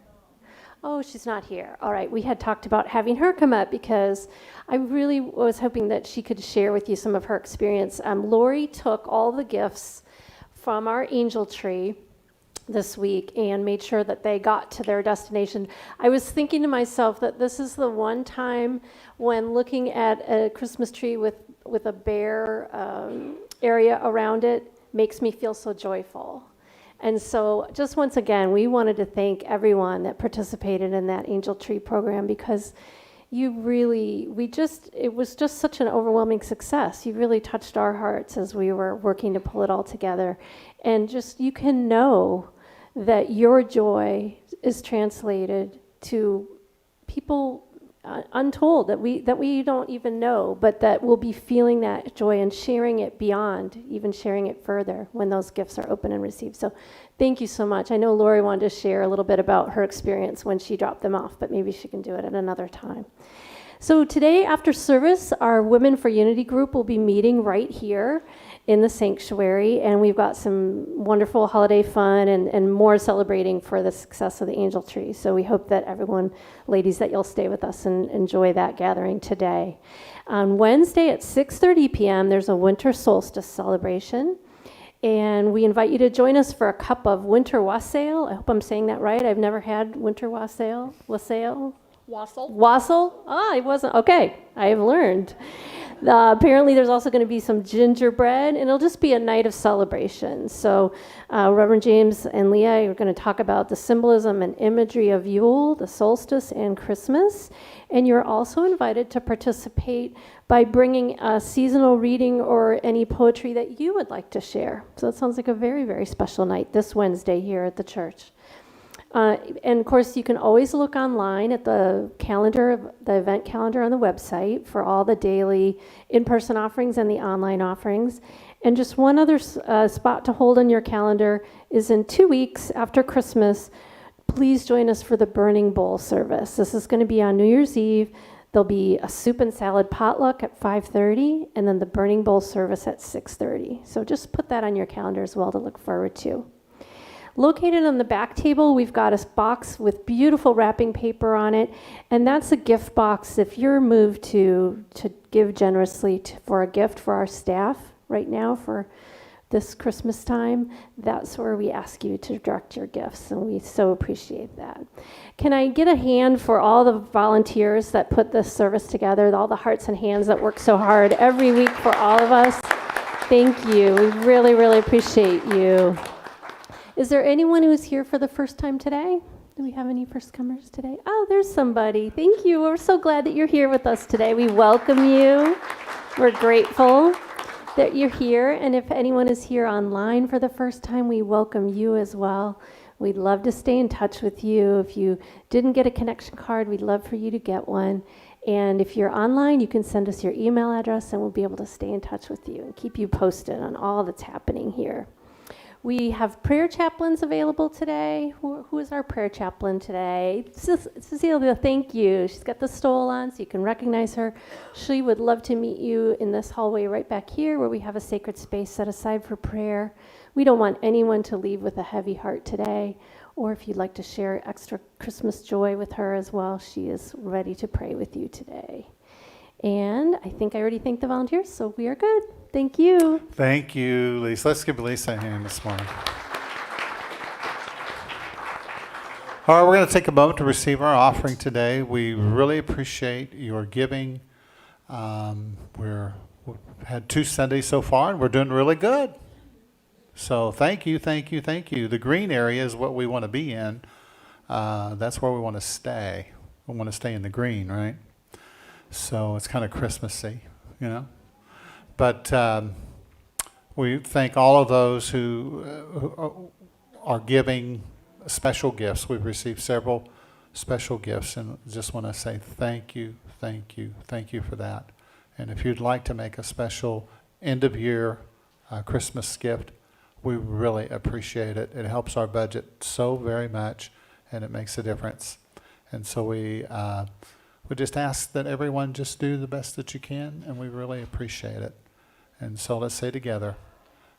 Speaker 3: Oh, she's not here. All right, we had talked about having her come up because I really was hoping that she could share with you some of her experience. Lori took all the gifts from our angel tree this week and made sure that they got to their destination. I was thinking to myself that this is the one time when looking at a Christmas tree with a bare area around it makes me feel so joyful. And so just once again, we wanted to thank everyone that participated in that angel tree program because it was just such an overwhelming success. You really touched our hearts as we were working to pull it all together. And just, you can know that your joy is translated to people untold that we don't even know, but that will be feeling that joy and sharing it beyond, even sharing it further when those gifts are open and received. So thank you so much. I know Lori wanted to share a little bit about her experience when she dropped them off, but maybe she can do it at another time. So today after service, our Women for Unity group will be meeting right here in the sanctuary, and we've got some wonderful holiday fun and more celebrating for the success of the angel tree. So we hope that everyone, ladies, that you'll stay with us and enjoy that gathering today. On Wednesday at 6:30 p.m., there's a winter solstice celebration, and we invite you to join us for a cup of winter wassail. I hope I'm saying that right. I've never had winter wassail. Wassail? I wasn't. Okay, I have learned. Apparently there's also going to be some gingerbread, and it'll just be a night of celebration. So Reverend James and Leah are going to talk about the symbolism and imagery of Yule, the solstice, and Christmas. And you're also invited to participate by bringing a seasonal reading or any poetry that you would like to share. So it sounds like a very, very special night this Wednesday here at the church. And of course, you can always look online at the calendar, the event calendar on the website for all the daily in-person offerings and the online offerings. And just one other spot to hold on your calendar is in 2 weeks after Christmas. Please join us for the Burning Bowl service. This is going to be on New Year's Eve. There'll be a soup and salad potluck at 5:30, and then the Burning Bowl service at 6:30. So just put that on your calendar as well to look forward to. Located on the back table, we've got a box with beautiful wrapping paper on it, and that's a gift box if you're moved to give generously for a gift for our staff right now for this Christmas time. That's where we ask you to direct your gifts, and we so appreciate that. Can I get a hand for all the volunteers that put this service together, all the hearts and hands that work so hard every week for all of us? Thank you. We really, really appreciate you. Is there anyone who's here for the first time today? Do we have any first-comers today? Oh, there's somebody. Thank you. We're so glad that you're here with us today. We welcome you. We're grateful that you're here. And if anyone is here online for the first time, we welcome you as well. We'd love to stay in touch with you. If you didn't get a connection card, we'd love for you to get one. And if you're online, you can send us your email address, and we'll be able to stay in touch with you and keep you posted on all that's happening here. We have prayer chaplains available today. Who is our prayer chaplain today? Cecilia, thank you. She's got the stole on, so you can recognize her. She would love to meet you in this hallway right back here where we have a sacred space set aside for prayer. We don't want anyone to leave with a heavy heart today, or if you'd like to share extra Christmas joy with her as well, she is ready to pray with you today. And I think I already thanked the volunteers, so we are good. Thank you.
Speaker 2: Thank you, Lisa. Let's give Lisa a hand this morning. All right, we're going to take a moment to receive our offering today. We really appreciate your giving. We've had 2 Sundays so far, and we're doing really good. So thank you, thank you, thank you. The green area is what we want to be in. That's where we want to stay. We want to stay in the green, right? So it's kind of Christmassy, you know. But we thank all of those who are giving special gifts. We've received several special gifts, and just want to say thank you, thank you, thank you for that. And if you'd like to make a special end-of-year Christmas gift, we really appreciate it. It helps our budget so very much, and it makes a difference. And so we just ask that everyone just do the best that you can, and we really appreciate it. And so let's say together,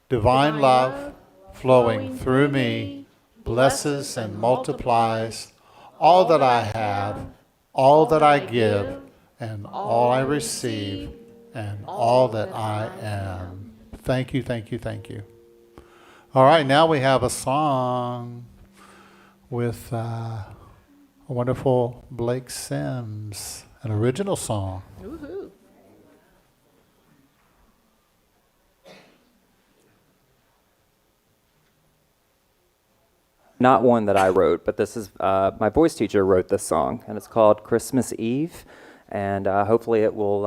Speaker 2: divine love flowing through me blesses and multiplies all that I have, all that I give, and all I receive, and all that I am. Thank you, thank you, thank you. All right, now we have a song with a wonderful Blake Sims, an original song.
Speaker 1: Woohoo.
Speaker 4: Not one that I wrote, but this is my voice teacher wrote this song, and it's called Christmas Eve, and hopefully it will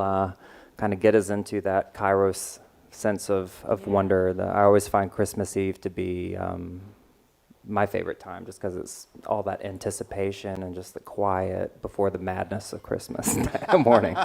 Speaker 4: kind of get us into that Kairos sense of wonder. I always find Christmas Eve to be my favorite time, just because it's all that anticipation and just the quiet before the madness of Christmas morning.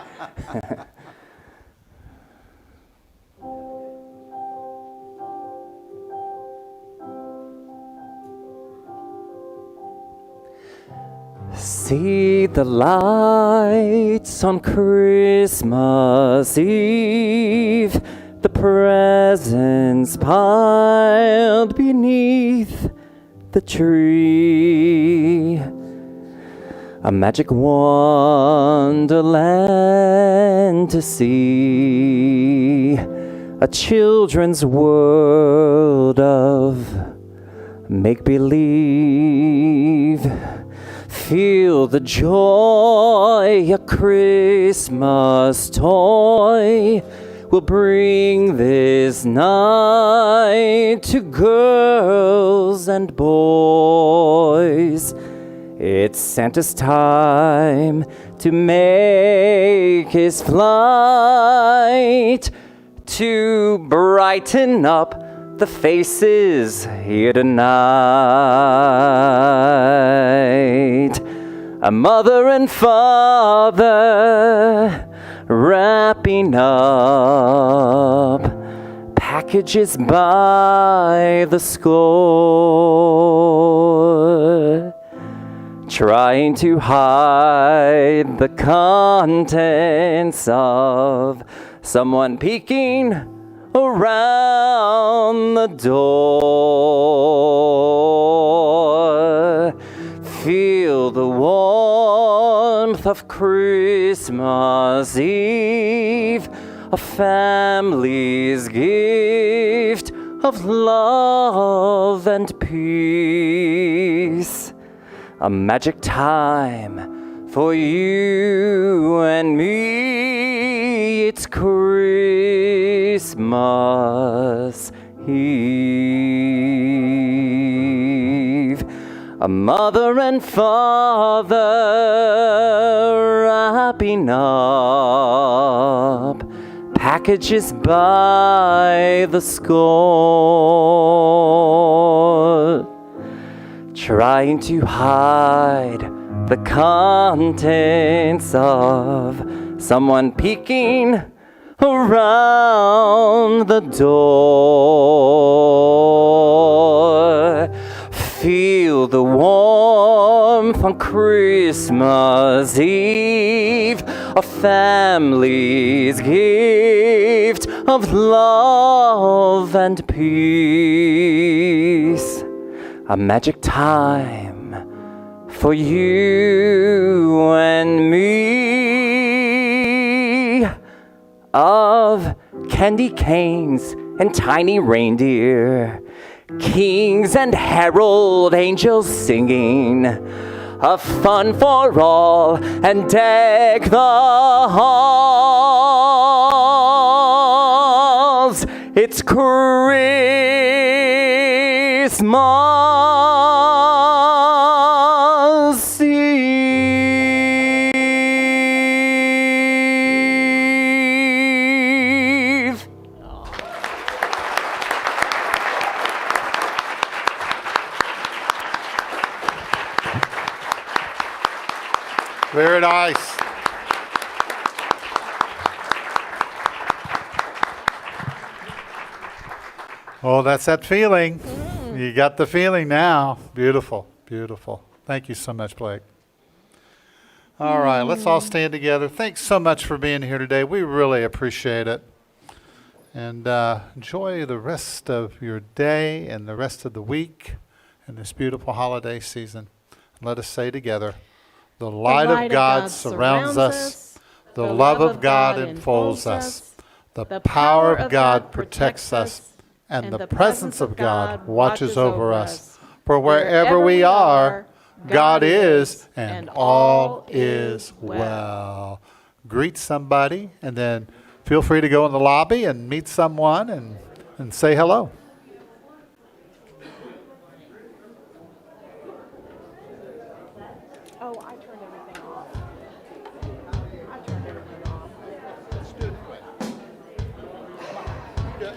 Speaker 4: See the lights on Christmas Eve, the presents piled beneath the tree. A magic wonderland to see, a children's world of make-believe. Feel the joy a Christmas toy will bring this night to girls and boys. It's Santa's time to make his flight, to brighten up the faces here tonight. A mother and father wrapping up packages by the score, trying to hide the contents of someone peeking around the door. Feel the warmth of Christmas Eve, a family's gift of love and peace. A magic time for you and me. It's Christmas Eve. A mother and father wrapping up packages by the score, trying to hide the contents of someone peeking around the door. Feel the warmth on Christmas Eve, a family's gift of love and peace. A magic time for you and me, of candy canes and tiny reindeer, kings and herald angels singing, of fun for all and deck the halls. It's Christmas Eve.
Speaker 2: Very nice. Oh, that's that feeling. You got the feeling now. Beautiful, beautiful. Thank you so much, Blake. All right, let's all stand together. Thanks so much for being here today. We really appreciate it. And enjoy the rest of your day and the rest of the week and this beautiful holiday season. Let us say together, the light of God surrounds us. The love of God enfolds us. The power of God protects us. And the presence of God watches over us. For wherever we are, God is, and all is well. Greet somebody, and then feel free to go in the lobby and meet someone and say hello.
Speaker 1: Oh, I turned everything